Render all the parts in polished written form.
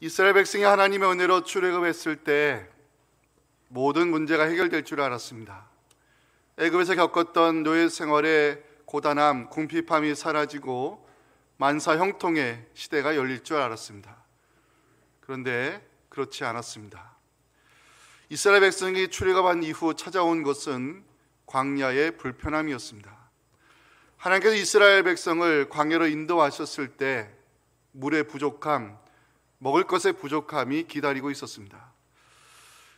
이스라엘 백성이 하나님의 은혜로 출애굽했을 때 모든 문제가 해결될 줄 알았습니다. 애굽에서 겪었던 노예 생활의 고단함, 궁핍함이 사라지고 만사 형통의 시대가 열릴 줄 알았습니다. 그런데 그렇지 않았습니다. 이스라엘 백성이 출애굽한 이후 찾아온 것은 광야의 불편함이었습니다. 하나님께서 이스라엘 백성을 광야로 인도하셨을 때 물의 부족함, 먹을 것의 부족함이 기다리고 있었습니다.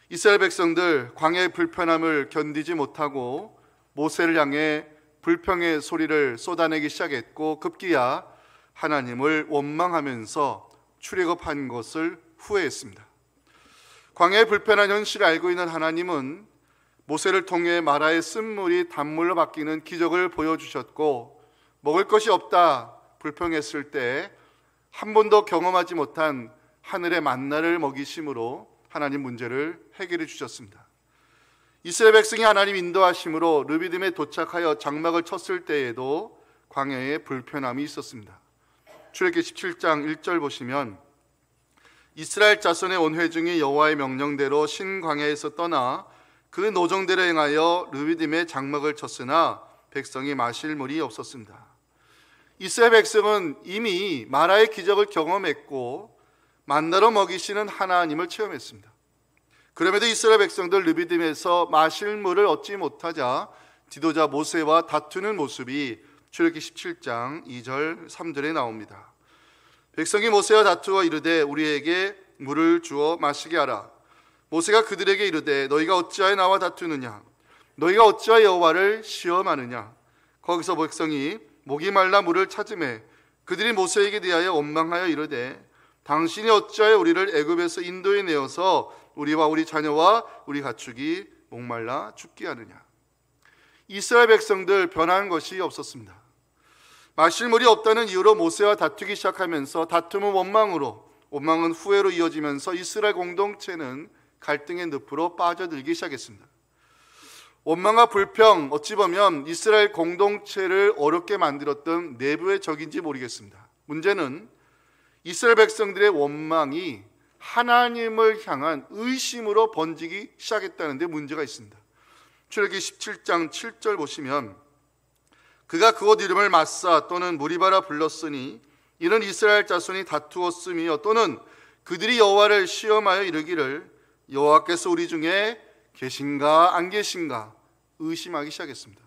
이스라엘 백성들 광야의 불편함을 견디지 못하고 모세를 향해 불평의 소리를 쏟아내기 시작했고 급기야 하나님을 원망하면서 출애굽한 것을 후회했습니다. 광야의 불편한 현실을 알고 있는 하나님은 모세를 통해 마라의 쓴물이 단물로 바뀌는 기적을 보여주셨고 먹을 것이 없다 불평했을 때 한 번도 경험하지 못한 하늘의 만나를 먹이심으로 하나님 문제를 해결해 주셨습니다. 이스라엘 백성이 하나님 인도하심으로 르비딤에 도착하여 장막을 쳤을 때에도 광야에 불편함이 있었습니다. 출애굽기 17장 1절 보시면 이스라엘 자손의 온 회중이 여호와의 명령대로 신광야에서 떠나 그 노정대로 행하여 르비딤에 장막을 쳤으나 백성이 마실 물이 없었습니다. 이스라엘 백성은 이미 마라의 기적을 경험했고 만나로 먹이시는 하나님을 체험했습니다. 그럼에도 이스라엘 백성들 르비딤에서 마실 물을 얻지 못하자 지도자 모세와 다투는 모습이 출애굽기 17장 2절 3절에 나옵니다. 백성이 모세와 다투어 이르되 우리에게 물을 주어 마시게 하라. 모세가 그들에게 이르되 너희가 어찌하여 나와 다투느냐? 너희가 어찌하여 여호와를 시험하느냐? 거기서 백성이 목이 말라 물을 찾으매 그들이 모세에게 대하여 원망하여 이르되 당신이 어찌하여 우리를 애굽에서 인도에 내어서 우리와 우리 자녀와 우리 가축이 목말라 죽게 하느냐? 이스라엘 백성들 변한 것이 없었습니다. 마실 물이 없다는 이유로 모세와 다투기 시작하면서 다툼은 원망으로, 원망은 후회로 이어지면서 이스라엘 공동체는 갈등의 늪으로 빠져들기 시작했습니다. 원망과 불평, 어찌 보면 이스라엘 공동체를 어렵게 만들었던 내부의 적인지 모르겠습니다. 문제는 이스라엘 백성들의 원망이 하나님을 향한 의심으로 번지기 시작했다는 데 문제가 있습니다. 출애굽기 17장 7절 보시면 그가 그곳 이름을 마사 또는 무리바라 불렀으니 이는 이스라엘 자손이 다투었으며 또는 그들이 여호와를 시험하여 이르기를 여호와께서 우리 중에 계신가 안 계신가 의심하기 시작했습니다.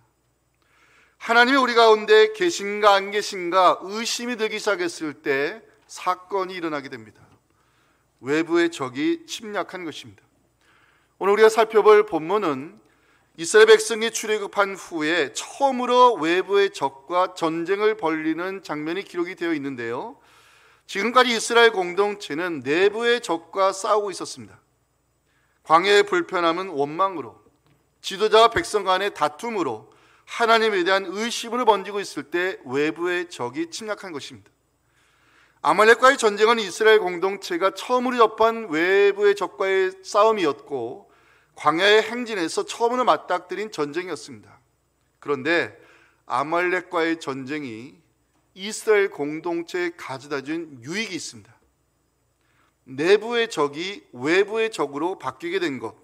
하나님이 우리 가운데 계신가 안 계신가 의심이 들기 시작했을 때 사건이 일어나게 됩니다. 외부의 적이 침략한 것입니다. 오늘 우리가 살펴볼 본문은 이스라엘 백성이 출애굽한 후에 처음으로 외부의 적과 전쟁을 벌이는 장면이 기록이 되어 있는데요. 지금까지 이스라엘 공동체는 내부의 적과 싸우고 있었습니다. 광야의 불편함은 원망으로, 지도자와 백성 간의 다툼으로, 하나님에 대한 의심으로 번지고 있을 때 외부의 적이 침략한 것입니다. 아말렉과의 전쟁은 이스라엘 공동체가 처음으로 접한 외부의 적과의 싸움이었고 광야의 행진에서 처음으로 맞닥뜨린 전쟁이었습니다. 그런데 아말렉과의 전쟁이 이스라엘 공동체에 가져다준 유익이 있습니다. 내부의 적이 외부의 적으로 바뀌게 된 것,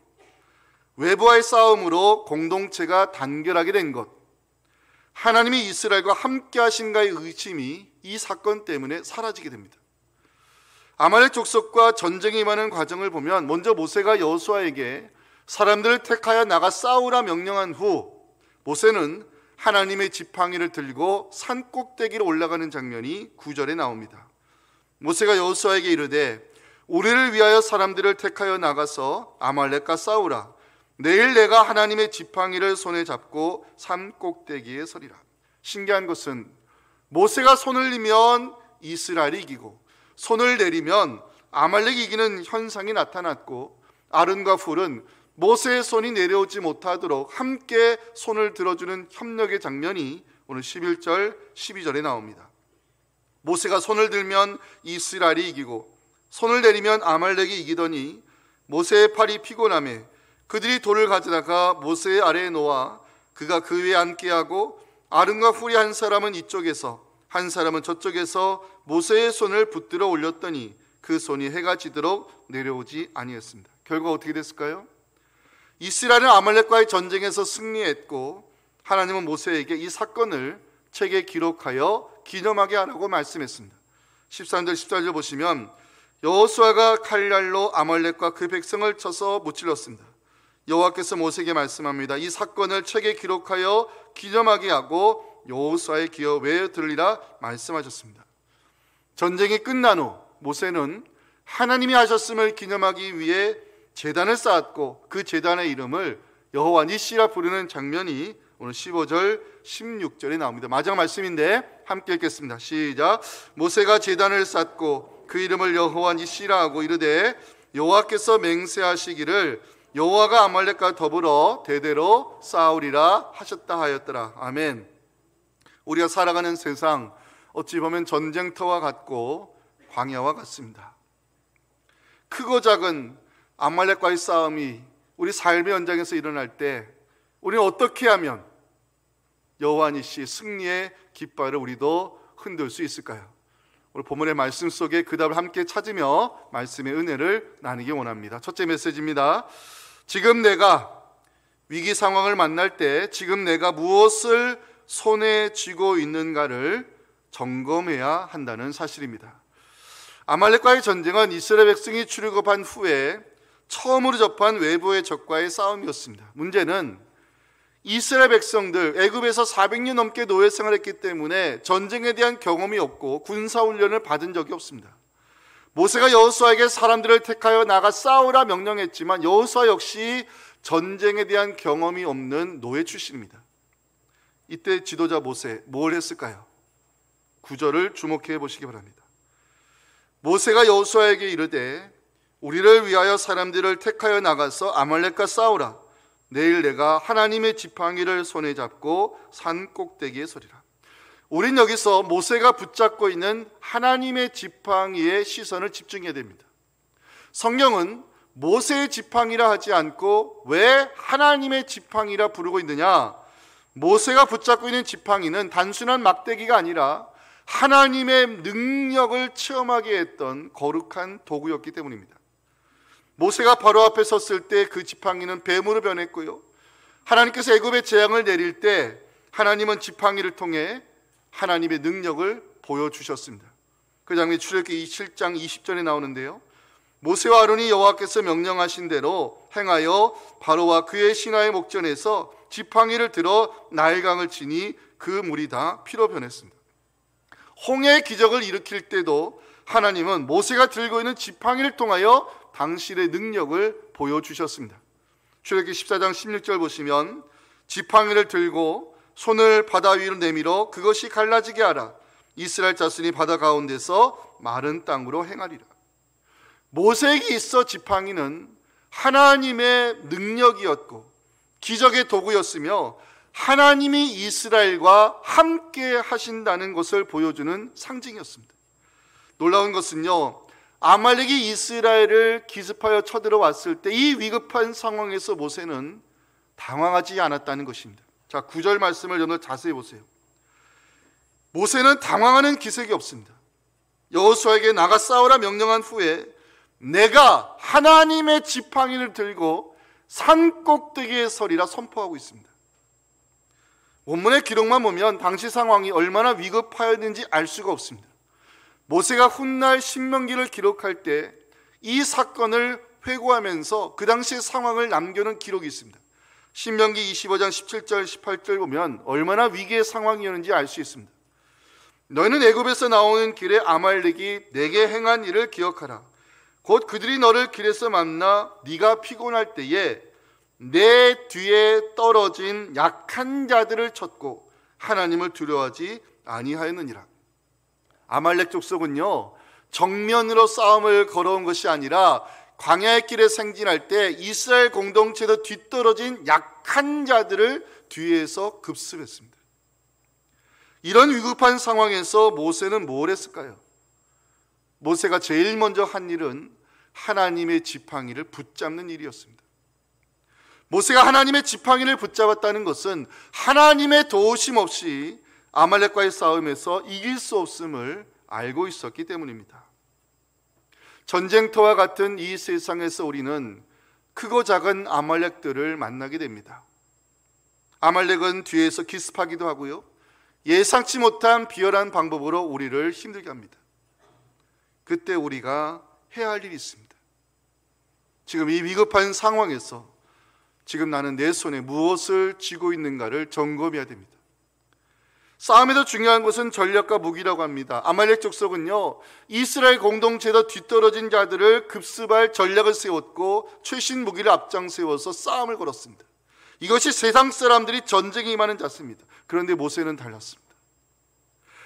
외부와의 싸움으로 공동체가 단결하게 된 것, 하나님이 이스라엘과 함께 하신가의 의심이 이 사건 때문에 사라지게 됩니다. 아말렉 족속과 전쟁이 임하는 과정을 보면 먼저 모세가 여호수아에게 사람들을 택하여 나가 싸우라 명령한 후 모세는 하나님의 지팡이를 들고 산 꼭대기로 올라가는 장면이 9절에 나옵니다. 모세가 여호수아에게 이르되 우리를 위하여 사람들을 택하여 나가서 아말렉과 싸우라. 내일 내가 하나님의 지팡이를 손에 잡고 산 꼭대기에 서리라. 신기한 것은 모세가 손을 내면 이스라엘이 이기고 손을 내리면 아말렉이 이기는 현상이 나타났고 아론과 훌은 모세의 손이 내려오지 못하도록 함께 손을 들어주는 협력의 장면이 오늘 11절 12절에 나옵니다. 모세가 손을 들면 이스라엘이 이기고 손을 내리면 아말렉이 이기더니 모세의 팔이 피곤하매 그들이 돌을 가져다가 모세의 아래에 놓아 그가 그 위에 앉게 하고 아론과 훌이 한 사람은 이쪽에서 한 사람은 저쪽에서 모세의 손을 붙들어 올렸더니 그 손이 해가 지도록 내려오지 아니했습니다. 결과 어떻게 됐을까요? 이스라엘은 아말렉과의 전쟁에서 승리했고 하나님은 모세에게 이 사건을 책에 기록하여 기념하게 하라고 말씀했습니다. 13절 14절 보시면 여호수아가 칼날로 아말렉과 그 백성을 쳐서 무찔렀습니다. 여호와께서 모세에게 말씀합니다. 이 사건을 책에 기록하여 기념하게 하고 여호수아의 기어 외에 들으리라 말씀하셨습니다. 전쟁이 끝난 후 모세는 하나님이 하셨음을 기념하기 위해 제단을 쌓았고 그 제단의 이름을 여호와 니시라 부르는 장면이 오늘 15절 16절에 나옵니다. 마지막 말씀인데 함께 읽겠습니다. 시작. 모세가 제단을 쌓고 그 이름을 여호와 니시라 하고 이르되 여호와께서 맹세하시기를 여호와가 아말렉과 더불어 대대로 싸우리라 하셨다 하였더라. 아멘. 우리가 살아가는 세상 어찌 보면 전쟁터와 같고 광야와 같습니다. 크고 작은 아말렉과의 싸움이 우리 삶의 현장에서 일어날 때 우리는 어떻게 하면 여호와 니시 승리의 깃발을 우리도 흔들 수 있을까요? 오늘 본문의 말씀 속에 그 답을 함께 찾으며 말씀의 은혜를 나누기 원합니다. 첫째 메시지입니다. 지금 내가 위기 상황을 만날 때 지금 내가 무엇을 손에 쥐고 있는가를 점검해야 한다는 사실입니다. 아말렉과의 전쟁은 이스라엘 백성이 출애굽한 후에 처음으로 접한 외부의 적과의 싸움이었습니다. 문제는 이스라엘 백성들 애굽에서 400년 넘게 노예 생활했기 때문에 전쟁에 대한 경험이 없고 군사훈련을 받은 적이 없습니다. 모세가 여호수아에게 사람들을 택하여 나가 싸우라 명령했지만 여호수아 역시 전쟁에 대한 경험이 없는 노예 출신입니다. 이때 지도자 모세 뭘 했을까요? 9절을 주목해 보시기 바랍니다. 모세가 여호수아에게 이르되 우리를 위하여 사람들을 택하여 나가서 아말렉과 싸우라. 내일 내가 하나님의 지팡이를 손에 잡고 산 꼭대기에 서리라. 우린 여기서 모세가 붙잡고 있는 하나님의 지팡이에 시선을 집중해야 됩니다. 성경은 모세의 지팡이라 하지 않고 왜 하나님의 지팡이라 부르고 있느냐? 모세가 붙잡고 있는 지팡이는 단순한 막대기가 아니라 하나님의 능력을 체험하게 했던 거룩한 도구였기 때문입니다. 모세가 바로 앞에 섰을 때 그 지팡이는 뱀으로 변했고요, 하나님께서 애굽의 재앙을 내릴 때 하나님은 지팡이를 통해 하나님의 능력을 보여주셨습니다. 그 장면이 출애굽기 7장 20절에 나오는데요, 모세와 아론이 여호와께서 명령하신 대로 행하여 바로와 그의 신하의 목전에서 지팡이를 들어 나일강을 치니 그 물이 다 피로 변했습니다. 홍해의 기적을 일으킬 때도 하나님은 모세가 들고 있는 지팡이를 통하여 당신의 능력을 보여주셨습니다. 출애굽기 14장 16절 보시면 지팡이를 들고 손을 바다 위로 내밀어 그것이 갈라지게 하라. 이스라엘 자손이 바다 가운데서 마른 땅으로 행하리라. 모세에게 있어 지팡이는 하나님의 능력이었고 기적의 도구였으며 하나님이 이스라엘과 함께 하신다는 것을 보여주는 상징이었습니다. 놀라운 것은요, 아말렉이 이스라엘을 기습하여 쳐들어왔을 때 이 위급한 상황에서 모세는 당황하지 않았다는 것입니다. 자, 9절 말씀을 여러분 자세히 보세요. 모세는 당황하는 기색이 없습니다. 여호수아에게 나가 싸우라 명령한 후에 내가 하나님의 지팡이를 들고 산 꼭대기에 서리라 선포하고 있습니다. 원문의 기록만 보면 당시 상황이 얼마나 위급하였는지 알 수가 없습니다. 모세가 훗날 신명기를 기록할 때 이 사건을 회고하면서 그 당시의 상황을 남겨놓은 기록이 있습니다. 신명기 25장 17절 18절 보면 얼마나 위기의 상황이었는지 알 수 있습니다. 너희는 애굽에서 나오는 길에 아말렉이 내게 행한 일을 기억하라. 곧 그들이 너를 길에서 만나 네가 피곤할 때에 내 뒤에 떨어진 약한 자들을 쳤고 하나님을 두려워하지 아니하였느니라. 아말렉 족속은요, 정면으로 싸움을 걸어온 것이 아니라 광야의 길에 행진할 때 이스라엘 공동체에서 뒤떨어진 약한 자들을 뒤에서 급습했습니다. 이런 위급한 상황에서 모세는 뭘 했을까요? 모세가 제일 먼저 한 일은 하나님의 지팡이를 붙잡는 일이었습니다. 모세가 하나님의 지팡이를 붙잡았다는 것은 하나님의 도우심 없이 아말렉과의 싸움에서 이길 수 없음을 알고 있었기 때문입니다. 전쟁터와 같은 이 세상에서 우리는 크고 작은 아말렉들을 만나게 됩니다. 아말렉은 뒤에서 기습하기도 하고요, 예상치 못한 비열한 방법으로 우리를 힘들게 합니다. 그때 우리가 해야 할 일이 있습니다. 지금 이 위급한 상황에서 지금 나는 내 손에 무엇을 쥐고 있는가를 점검해야 됩니다. 싸움에서 중요한 것은 전략과 무기라고 합니다. 아말렉 족속은요, 이스라엘 공동체에서 뒤떨어진 자들을 급습할 전략을 세웠고 최신 무기를 앞장 세워서 싸움을 걸었습니다. 이것이 세상 사람들이 전쟁에 임하는 자세입니다. 그런데 모세는 달랐습니다.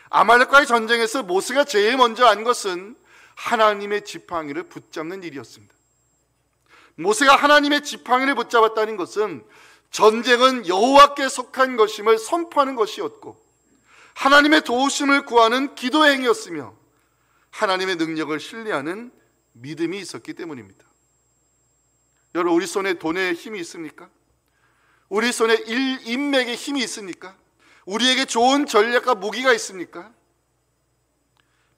아말렉과의 전쟁에서 모세가 제일 먼저 한 것은 하나님의 지팡이를 붙잡는 일이었습니다. 모세가 하나님의 지팡이를 붙잡았다는 것은 전쟁은 여호와께 속한 것임을 선포하는 것이었고, 하나님의 도우심을 구하는 기도의 행위였으며, 하나님의 능력을 신뢰하는 믿음이 있었기 때문입니다. 여러분, 우리 손에 돈의 힘이 있습니까? 우리 손에 인맥의 힘이 있습니까? 우리에게 좋은 전략과 무기가 있습니까?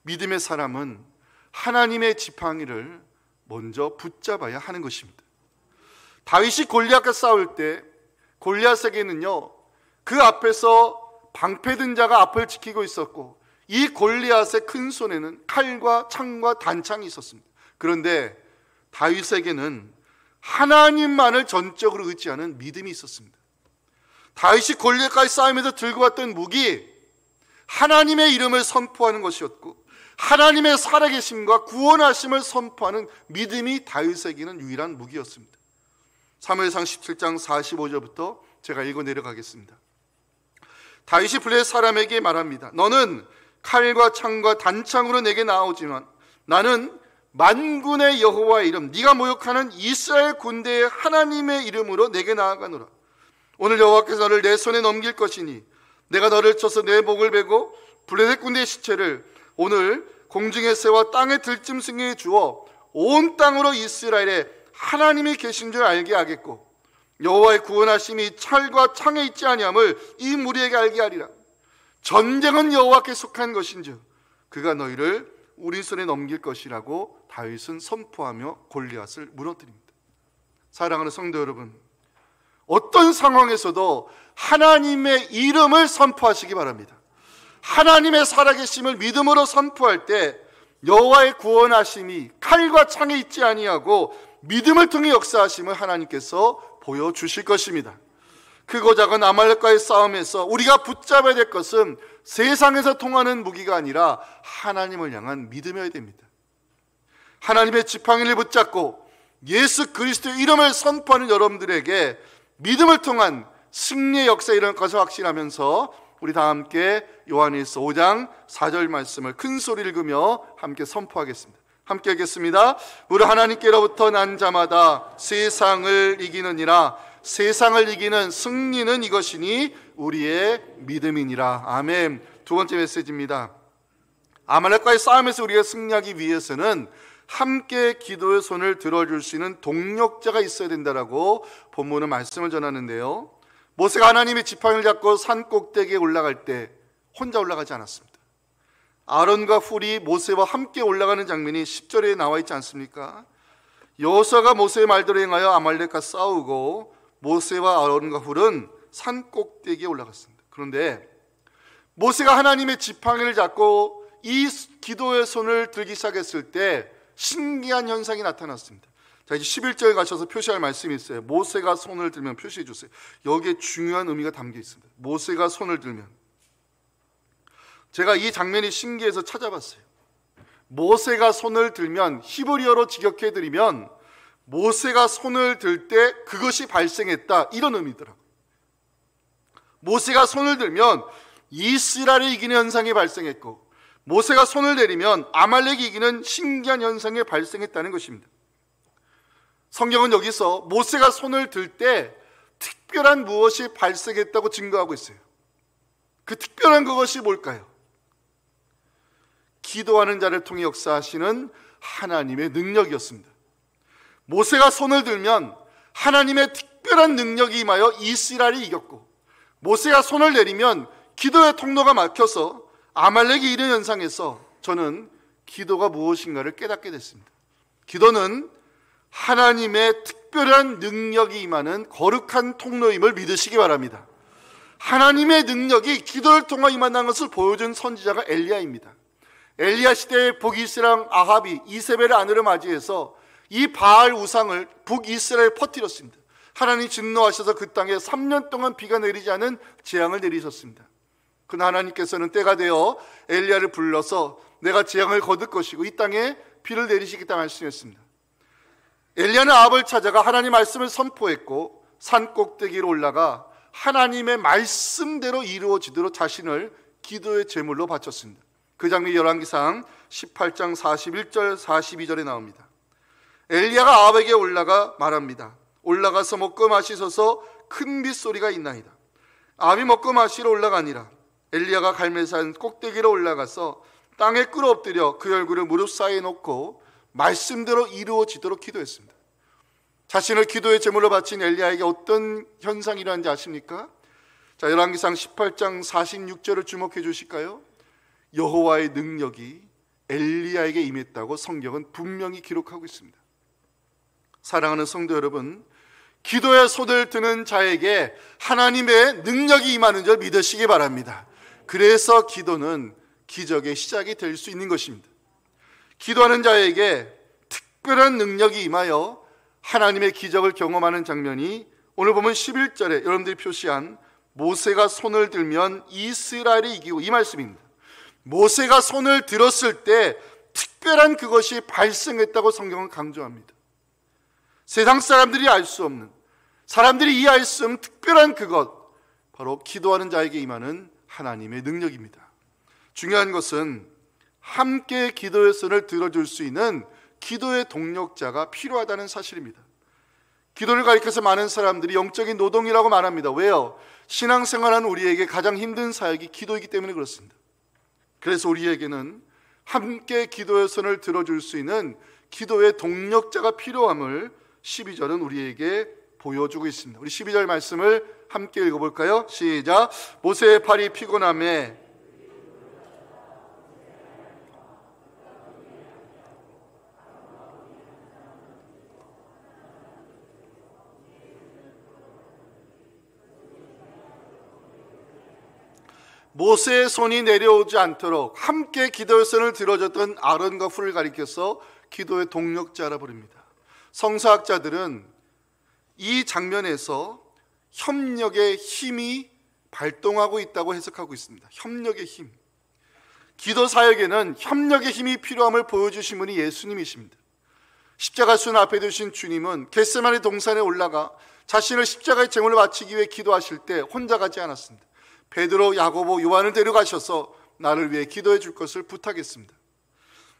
믿음의 사람은 하나님의 지팡이를 먼저 붙잡아야 하는 것입니다. 다윗이 골리앗과 싸울 때 골리앗에게는요, 그 앞에서 방패든 자가 앞을 지키고 있었고, 이 골리앗의 큰 손에는 칼과 창과 단창이 있었습니다. 그런데 다윗에게는 하나님만을 전적으로 의지하는 믿음이 있었습니다. 다윗이 골리앗과의 싸움에서 들고 왔던 무기, 하나님의 이름을 선포하는 것이었고, 하나님의 살아계심과 구원하심을 선포하는 믿음이 다윗에게는 유일한 무기였습니다. 사무엘상 17장 45절부터 제가 읽어 내려가겠습니다. 다윗이 블레셋 사람에게 말합니다. 너는 칼과 창과 단창으로 내게 나오지만 나는 만군의 여호와의 이름, 네가 모욕하는 이스라엘 군대의 하나님의 이름으로 내게 나아가노라. 오늘 여호와께서 너를 내 손에 넘길 것이니 내가 너를 쳐서 내 목을 베고 블레셋 군대의 시체를 오늘 공중의 새와 땅의 들짐승에게 주어 온 땅으로 이스라엘에 하나님이 계신 줄 알게 하겠고, 여호와의 구원하심이 칼과 창에 있지 아니함을 이 무리에게 알게 하리라. 전쟁은 여호와께 속한 것인즉 그가 너희를 우리 손에 넘길 것이라고 다윗은 선포하며 골리앗을 무너뜨립니다. 사랑하는 성도 여러분, 어떤 상황에서도 하나님의 이름을 선포하시기 바랍니다. 하나님의 살아계심을 믿음으로 선포할 때 여호와의 구원하심이 칼과 창에 있지 아니하고 믿음을 통해 역사하심을 하나님께서 보여주실 것입니다. 크고 작은 아말렉과의 싸움에서 우리가 붙잡아야 될 것은 세상에서 통하는 무기가 아니라 하나님을 향한 믿음이어야 됩니다. 하나님의 지팡이를 붙잡고 예수 그리스도의 이름을 선포하는 여러분들에게 믿음을 통한 승리의 역사에 일어날 것을 확신하면서 우리 다 함께 요한일서 5장 4절 말씀을 큰 소리 읽으며 함께 선포하겠습니다. 함께 하겠습니다. 우리 하나님께로부터 난 자마다 세상을 이기느니라. 세상을 이기는 승리는 이것이니 우리의 믿음이니라. 아멘. 두 번째 메시지입니다. 아말렉과의 싸움에서 우리가 승리하기 위해서는 함께 기도의 손을 들어줄 수 있는 동력자가 있어야 된다라고 본문은 말씀을 전하는데요, 모세가 하나님의 지팡이를 잡고 산 꼭대기에 올라갈 때 혼자 올라가지 않았습니다. 아론과 훌이 모세와 함께 올라가는 장면이 10절에 나와 있지 않습니까? 여호수아가 모세의 말대로 행하여 아말렉과 싸우고 모세와 아론과 훌은 산 꼭대기에 올라갔습니다. 그런데 모세가 하나님의 지팡이를 잡고 이 기도의 손을 들기 시작했을 때 신기한 현상이 나타났습니다. 자, 이제 11절에 가셔서 표시할 말씀이 있어요. 모세가 손을 들면 표시해 주세요. 여기에 중요한 의미가 담겨 있습니다. 모세가 손을 들면. 제가 이 장면이 신기해서 찾아봤어요. 모세가 손을 들면, 히브리어로 직역해 드리면 모세가 손을 들 때 그것이 발생했다, 이런 의미더라고요. 모세가 손을 들면 이스라엘이 이기는 현상이 발생했고, 모세가 손을 내리면 아말렉이 이기는 신기한 현상이 발생했다는 것입니다. 성경은 여기서 모세가 손을 들 때 특별한 무엇이 발생했다고 증거하고 있어요. 그 특별한 그것이 뭘까요? 기도하는 자를 통해 역사하시는 하나님의 능력이었습니다. 모세가 손을 들면 하나님의 특별한 능력이 임하여 이스라엘이 이겼고, 모세가 손을 내리면 기도의 통로가 막혀서 아말렉이 이런 현상에서 저는 기도가 무엇인가를 깨닫게 됐습니다. 기도는 하나님의 특별한 능력이 임하는 거룩한 통로임을 믿으시기 바랍니다. 하나님의 능력이 기도를 통해 임한다는 것을 보여준 선지자가 엘리야입니다. 엘리야 시대에 북이스라엘 아합이 이세벨의 아내를 맞이해서 이 바알 우상을 북이스라엘에 퍼뜨렸습니다. 하나님 진노하셔서 그 땅에 3년 동안 비가 내리지 않은 재앙을 내리셨습니다. 그러나 하나님께서는 때가 되어 엘리야를 불러서 내가 재앙을 거둘 것이고 이 땅에 비를 내리시겠다 말씀했습니다. 엘리야는 아합을 찾아가 하나님 말씀을 선포했고 산 꼭대기로 올라가 하나님의 말씀대로 이루어지도록 자신을 기도의 제물로 바쳤습니다. 그 장면이 열왕기상 18장 41절 42절에 나옵니다. 엘리야가 아합에게 올라가 말합니다. 올라가서 먹고 마시소서 큰 빗소리가 있나이다. 아합이 먹고 마시러 올라가니라. 엘리야가 갈멜산 꼭대기로 올라가서 땅에 꿇어 엎드려 그 얼굴을 무릎 사이에 놓고 말씀대로 이루어지도록 기도했습니다. 자신을 기도의 제물로 바친 엘리야에게 어떤 현상이 일어난지 아십니까? 자, 열왕기상 18장 46절을 주목해 주실까요? 여호와의 능력이 엘리야에게 임했다고 성경은 분명히 기록하고 있습니다. 사랑하는 성도 여러분, 기도에 손을 드는 자에게 하나님의 능력이 임하는 줄 믿으시기 바랍니다. 그래서 기도는 기적의 시작이 될 수 있는 것입니다. 기도하는 자에게 특별한 능력이 임하여 하나님의 기적을 경험하는 장면이 오늘 보면 11절에 여러분들이 표시한 모세가 손을 들면 이스라엘이 이기고 이 말씀입니다. 모세가 손을 들었을 때 특별한 그것이 발생했다고 성경은 강조합니다. 세상 사람들이 알 수 없는, 사람들이 이해할 수 없는 특별한 그것, 바로 기도하는 자에게 임하는 하나님의 능력입니다. 중요한 것은 함께 기도의 손을 들어줄 수 있는 기도의 동력자가 필요하다는 사실입니다. 기도를 가리켜서 많은 사람들이 영적인 노동이라고 말합니다. 왜요? 신앙생활하는 우리에게 가장 힘든 사역이 기도이기 때문에 그렇습니다. 그래서 우리에게는 함께 기도의 손을 들어줄 수 있는 기도의 동력자가 필요함을 12절은 우리에게 보여주고 있습니다. 우리 12절 말씀을 함께 읽어볼까요? 시작. 모세의 팔이 피곤함에 모세의 손이 내려오지 않도록 함께 기도의 손을 들어줬던 아론과 훌을 가리켜서 기도의 동력자라 부릅니다. 성서학자들은 이 장면에서 협력의 힘이 발동하고 있다고 해석하고 있습니다. 협력의 힘. 기도 사역에는 협력의 힘이 필요함을 보여주신 분이 예수님이십니다. 십자가 순 앞에 두신 주님은 겟세마네 동산에 올라가 자신을 십자가의 제물로 바치기 위해 기도하실 때 혼자 가지 않았습니다. 베드로, 야고보, 요한을 데려가셔서 나를 위해 기도해 줄 것을 부탁했습니다.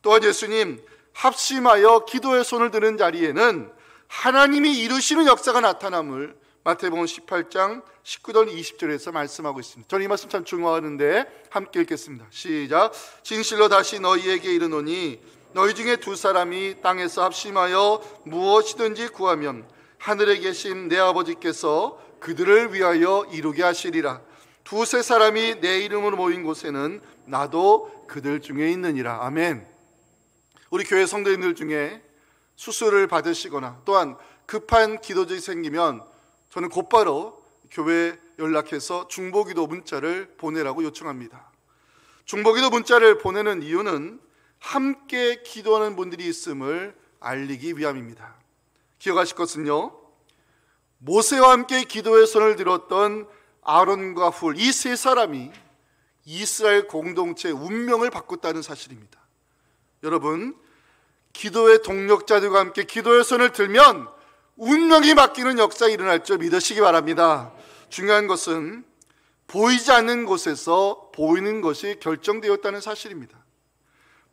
또한 예수님 합심하여 기도의 손을 드는 자리에는 하나님이 이루시는 역사가 나타남을 마태복음 18장 19절 20절에서 말씀하고 있습니다. 저는 이 말씀 참 중요하는데 함께 읽겠습니다. 시작. 진실로 다시 너희에게 이르노니 너희 중에 두 사람이 땅에서 합심하여 무엇이든지 구하면 하늘에 계신 내 아버지께서 그들을 위하여 이루게 하시리라. 두세 사람이 내 이름으로 모인 곳에는 나도 그들 중에 있느니라. 아멘. 우리 교회 성도님들 중에 수술을 받으시거나 또한 급한 기도들이 생기면 저는 곧바로 교회에 연락해서 중보기도 문자를 보내라고 요청합니다. 중보기도 문자를 보내는 이유는 함께 기도하는 분들이 있음을 알리기 위함입니다. 기억하실 것은요, 모세와 함께 기도의 손을 들었던 아론과 훌, 이 세 사람이 이스라엘 공동체의 운명을 바꿨다는 사실입니다. 여러분, 기도의 동력자들과 함께 기도의 손을 들면 운명이 바뀌는 역사가 일어날 줄 믿으시기 바랍니다. 중요한 것은 보이지 않는 곳에서 보이는 것이 결정되었다는 사실입니다.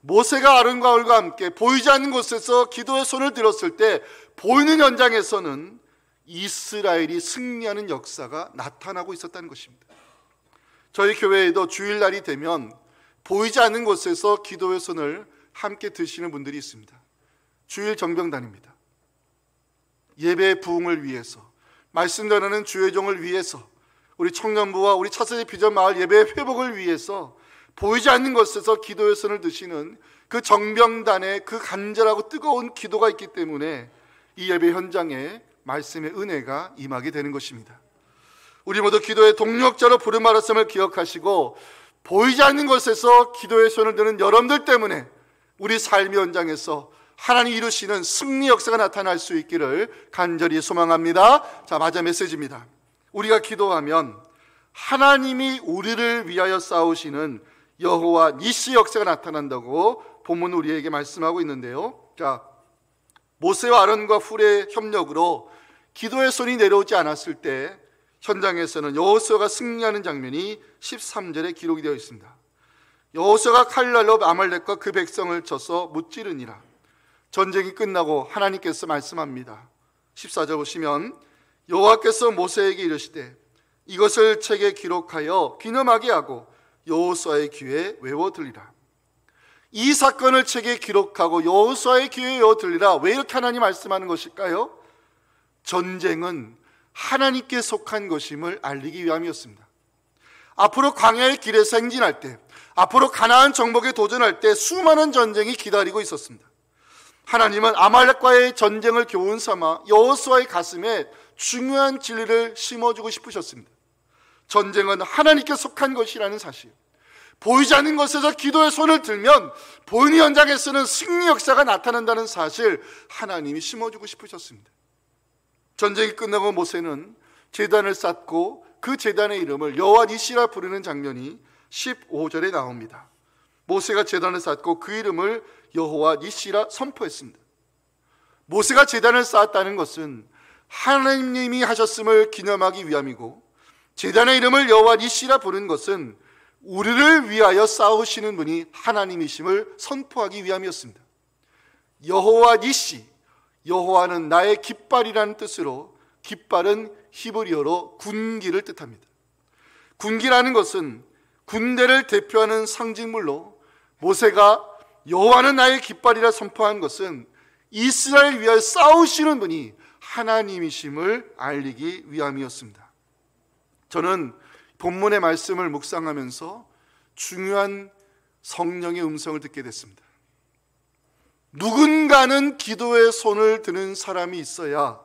모세가 아론과 훌과 함께 보이지 않는 곳에서 기도의 손을 들었을 때 보이는 현장에서는 이스라엘이 승리하는 역사가 나타나고 있었다는 것입니다. 저희 교회에도 주일날이 되면 보이지 않는 곳에서 기도의 손을 함께 드시는 분들이 있습니다. 주일 정병단입니다. 예배의 부흥을 위해서, 말씀 전하는 주의 종을 위해서, 우리 청년부와 우리 차세대 비전 마을 예배의 회복을 위해서 보이지 않는 것에서 기도의 손을 드시는 그 정병단의 그 간절하고 뜨거운 기도가 있기 때문에 이 예배 현장에 말씀의 은혜가 임하게 되는 것입니다. 우리 모두 기도의 동력자로 부름받았음을 기억하시고, 보이지 않는 것에서 기도의 손을 드는 여러분들 때문에 우리 삶의 현장에서 하나님 이루시는 승리 역사가 나타날 수 있기를 간절히 소망합니다. 자, 맞아 메시지입니다. 우리가 기도하면 하나님이 우리를 위하여 싸우시는 여호와 니시 역사가 나타난다고 본문 우리에게 말씀하고 있는데요. 자, 모세와 아론과 훌의 협력으로 기도의 손이 내려오지 않았을 때 현장에서는 여호수아가 승리하는 장면이 13절에 기록이 되어 있습니다. 여호수아가 칼날로 아말렉과 그 백성을 쳐서 무찌르니라. 전쟁이 끝나고 하나님께서 말씀합니다. 14절 보시면 여호와께서 모세에게 이르시되 이것을 책에 기록하여 기념하게 하고 여호수아의 귀에 외워 들리라. 이 사건을 책에 기록하고 여호수아의 귀에 외워 들리라. 왜 이렇게 하나님 말씀하는 것일까요? 전쟁은 하나님께 속한 것임을 알리기 위함이었습니다. 앞으로 광야의 길에서 행진할 때, 앞으로 가나안 정복에 도전할 때 수많은 전쟁이 기다리고 있었습니다. 하나님은 아말렉과의 전쟁을 교훈 삼아 여호수아의 가슴에 중요한 진리를 심어주고 싶으셨습니다. 전쟁은 하나님께 속한 것이라는 사실, 보이지 않는 것에서 기도의 손을 들면 보이는 현장에서는 승리 역사가 나타난다는 사실, 하나님이 심어주고 싶으셨습니다. 전쟁이 끝나고 모세는 제단을 쌓고 그 제단의 이름을 여호와 니시라 부르는 장면이 15절에 나옵니다. 모세가 제단을 쌓고 그 이름을 여호와 니시라 선포했습니다. 모세가 제단을 쌓았다는 것은 하나님이 하셨음을 기념하기 위함이고, 제단의 이름을 여호와 니시라 부른 것은 우리를 위하여 싸우시는 분이 하나님이심을 선포하기 위함이었습니다. 여호와 니시, 여호와는 나의 깃발이라는 뜻으로, 깃발은 히브리어로 군기를 뜻합니다. 군기라는 것은 군대를 대표하는 상징물로, 모세가 여호와는 나의 깃발이라 선포한 것은 이스라엘 위하여 싸우시는 분이 하나님이심을 알리기 위함이었습니다. 저는 본문의 말씀을 묵상하면서 중요한 성령의 음성을 듣게 됐습니다. 누군가는 기도의 손을 드는 사람이 있어야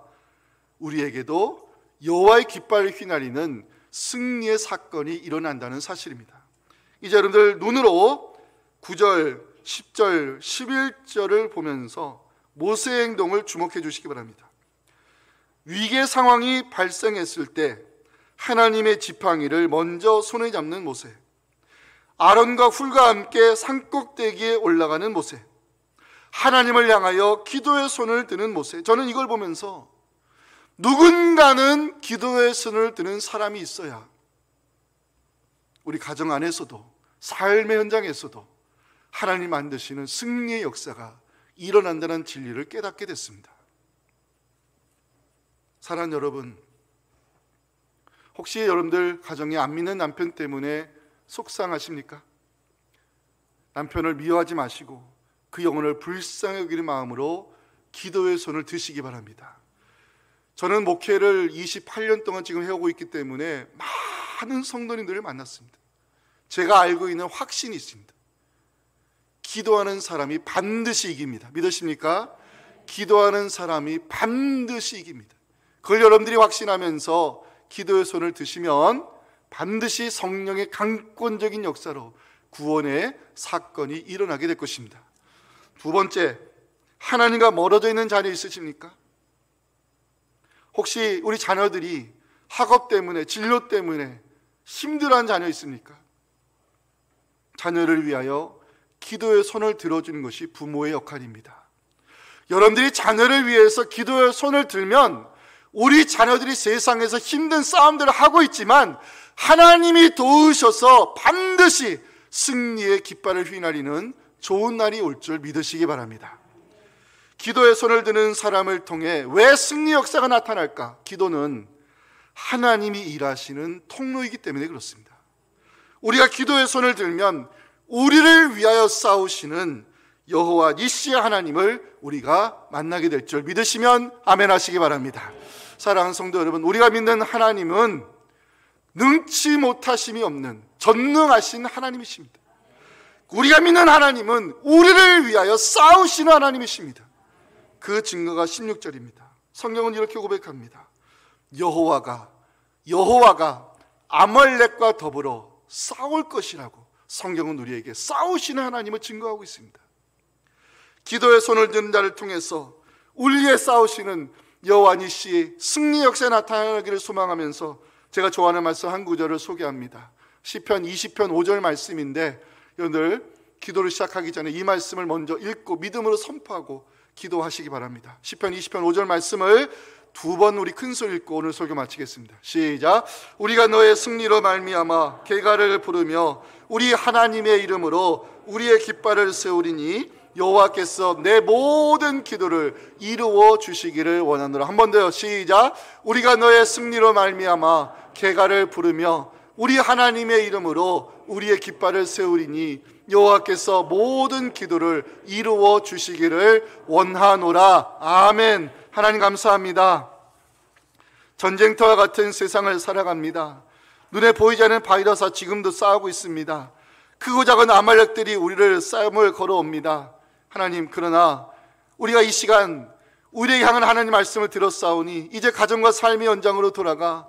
우리에게도 여호와의 깃발을 휘날리는 승리의 사건이 일어난다는 사실입니다. 이제 여러분들 눈으로 9절, 10절, 11절을 보면서 모세의 행동을 주목해 주시기 바랍니다. 위기 상황이 발생했을 때 하나님의 지팡이를 먼저 손에 잡는 모세, 아론과 훌과 함께 산꼭대기에 올라가는 모세, 하나님을 향하여 기도의 손을 드는 모세. 저는 이걸 보면서 누군가는 기도의 손을 드는 사람이 있어야 우리 가정 안에서도, 삶의 현장에서도 하나님 만드시는 승리의 역사가 일어난다는 진리를 깨닫게 됐습니다. 사랑하는 여러분, 혹시 여러분들 가정에 안 믿는 남편 때문에 속상하십니까? 남편을 미워하지 마시고 그 영혼을 불쌍히 여기는 마음으로 기도의 손을 드시기 바랍니다. 저는 목회를 28년 동안 지금 해오고 있기 때문에 많은 성도님들을 만났습니다. 제가 알고 있는 확신이 있습니다. 기도하는 사람이 반드시 이깁니다. 믿으십니까? 기도하는 사람이 반드시 이깁니다. 그걸 여러분들이 확신하면서 기도의 손을 드시면 반드시 성령의 강권적인 역사로 구원의 사건이 일어나게 될 것입니다. 두 번째, 하나님과 멀어져 있는 자녀 있으십니까? 혹시 우리 자녀들이 학업 때문에, 진로 때문에 힘들어하는 자녀 있습니까? 자녀를 위하여 기도의 손을 들어주는 것이 부모의 역할입니다. 여러분들이 자녀를 위해서 기도의 손을 들면 우리 자녀들이 세상에서 힘든 싸움들을 하고 있지만 하나님이 도우셔서 반드시 승리의 깃발을 휘날리는 좋은 날이 올 줄 믿으시기 바랍니다. 기도의 손을 드는 사람을 통해 왜 승리 역사가 나타날까? 기도는 하나님이 일하시는 통로이기 때문에 그렇습니다. 우리가 기도의 손을 들면 우리를 위하여 싸우시는 여호와 니시 하나님을 우리가 만나게 될 줄 믿으시면 아멘 하시기 바랍니다. 사랑하는 성도 여러분, 우리가 믿는 하나님은 능치 못하심이 없는 전능하신 하나님이십니다. 우리가 믿는 하나님은 우리를 위하여 싸우시는 하나님이십니다. 그 증거가 16절입니다. 성경은 이렇게 고백합니다. 여호와가 아말렉과 더불어 싸울 것이라고 성경은 우리에게 싸우시는 하나님을 증거하고 있습니다. 기도의 손을 드는 자를 통해서 우리의 싸우시는 여호와 니시의 승리 역사에 나타나기를 소망하면서 제가 좋아하는 말씀 한 구절을 소개합니다. 시편 20편 5절 말씀인데, 오늘 기도를 시작하기 전에 이 말씀을 먼저 읽고 믿음으로 선포하고 기도하시기 바랍니다. 시편 20편 5절 말씀을 두 번 우리 큰 소리 읽고 오늘 설교 마치겠습니다. 시작. 우리가 너의 승리로 말미암아 개가를 부르며 우리 하나님의 이름으로 우리의 깃발을 세우리니 여호와께서 내 모든 기도를 이루어 주시기를 원하노라. 한 번 더요. 시작. 우리가 너의 승리로 말미암아 개가를 부르며 우리 하나님의 이름으로 우리의 깃발을 세우리니 여호와께서 모든 기도를 이루어 주시기를 원하노라. 아멘. 하나님 감사합니다. 전쟁터와 같은 세상을 살아갑니다. 눈에 보이지 않는 바이러스와 지금도 싸우고 있습니다. 크고 작은 아말렉들이 우리를 싸움을 걸어옵니다. 하나님, 그러나 우리가 이 시간 우리에게 향한 하나님 말씀을 들었사오니 이제 가정과 삶의 연장으로 돌아가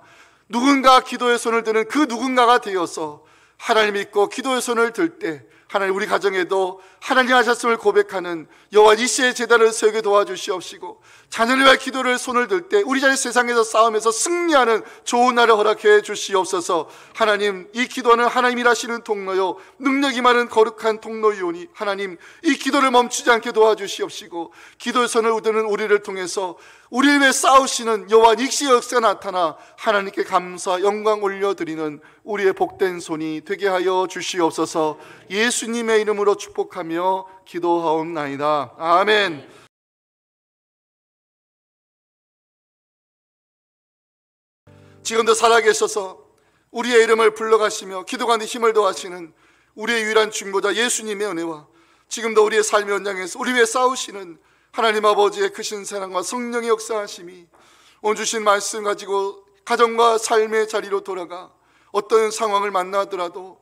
누군가 기도의 손을 드는 그 누군가가 되어서 하나님 믿고 기도의 손을 들 때 하나님, 우리 가정에도 하나님 하셨음을 고백하는 여호와 니시의 제단을 세우게 도와주시옵시고, 자녀를 위해 기도를 손을 들 때 우리 자녀 세상에서 싸움에서 승리하는 좋은 날을 허락해 주시옵소서. 하나님, 이 기도는 하나님 일하시는 통로요 능력이 많은 거룩한 통로이오니 하나님, 이 기도를 멈추지 않게 도와주시옵시고, 기도의 손을 드는 우리를 통해서 우리를 위해 싸우시는 여호와 니시의 역사가 나타나 하나님께 감사 영광 올려드리는 우리의 복된 손이 되게 하여 주시옵소서. 예수님의 이름으로 축복하며 기도하옵나이다. 아멘. 지금도 살아계셔서 우리의 이름을 불러가시며 기도가는 힘을 더하시는 우리의 유일한 중보자 예수님의 은혜와 지금도 우리의 삶의 현장에서 우리 위해 싸우시는 하나님 아버지의 크신 사랑과 성령의 역사하심이 오늘 주신 말씀 가지고 가정과 삶의 자리로 돌아가 어떤 상황을 만나더라도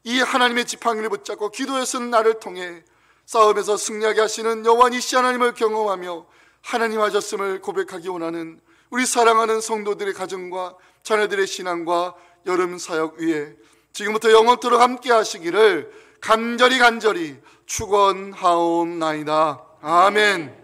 이 하나님의 지팡이를 붙잡고 기도의 쓴 나를 통해 싸움에서 승리하게 하시는 여호와 니시 하나님을 경험하며 하나님 하셨음을 고백하기 원하는 우리 사랑하는 성도들의 가정과 자녀들의 신앙과 여름 사역 위에 지금부터 영원토록 함께 하시기를 간절히 축원하옵나이다. 아멘.